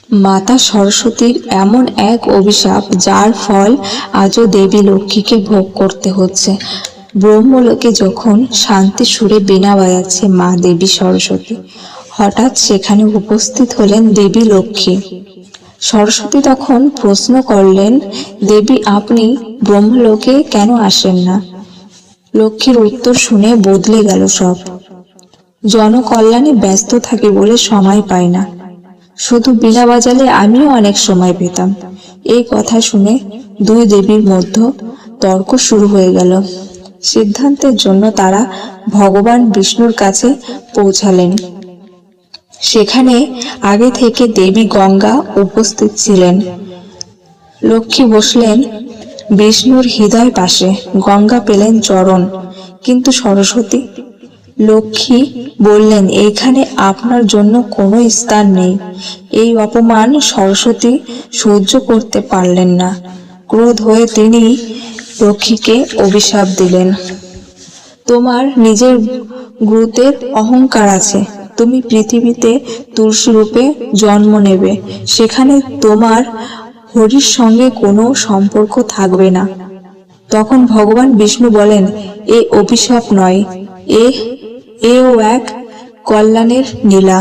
মাতা সরস্বতীর এমন এক অভিশাপ যার ফল আজও দেবী লক্ষ্মীকে ভোগ করতে হচ্ছে। ব্রহ্মলোকে যখন শান্তি সুরে বীণা বাজাচ্ছে মা দেবী সরস্বতী, হঠাৎ সেখানে উপস্থিত হলেন দেবী লক্ষ্মী। সরস্বতী তখন প্রশ্ন করলেন, দেবী আপনি ব্রহ্মলোকে কেন আসেন না? লক্ষ্মীর উত্তর শুনে বদলে গেল সব। জনকল্যাণে ব্যস্ত থাকি বলে সময় পাই না, শুধু বীণা বাজালে আমিও অনেক সময় পেতাম। এই কথা শুনে দুই দেবীর মধ্যে তর্ক শুরু হয়ে গেল। সিদ্ধান্তের জন্য তারা ভগবান বিষ্ণুর কাছে পৌঁছালেন। সেখানে আগে থেকে দেবী গঙ্গা উপস্থিত ছিলেন। লক্ষ্মী বসলেন বিষ্ণুর হৃদয় পাশে, গঙ্গা পেলেন চরণ। কিন্তু সরস্বতী? লক্ষ্মী বললেন, এইখানে আপনার জন্য কোনো স্থান নেই। এই অপমান সরস্বতী সহ্য করতে পারলেন না। ক্রোধ হয়ে তিনি লক্ষ্মীকে অভিশাপ দিলেন, তোমার নিজের গুরুত্বের অহংকার আছে। তুমি পৃথিবীতে তুলসী রূপে জন্ম নেবে, সেখানে তোমার হরির সঙ্গে কোনো সম্পর্ক থাকবে না। তখন ভগবান বিষ্ণু বলেন, এ অভিশাপ নয়, এও এক কল্যাণের লীলা।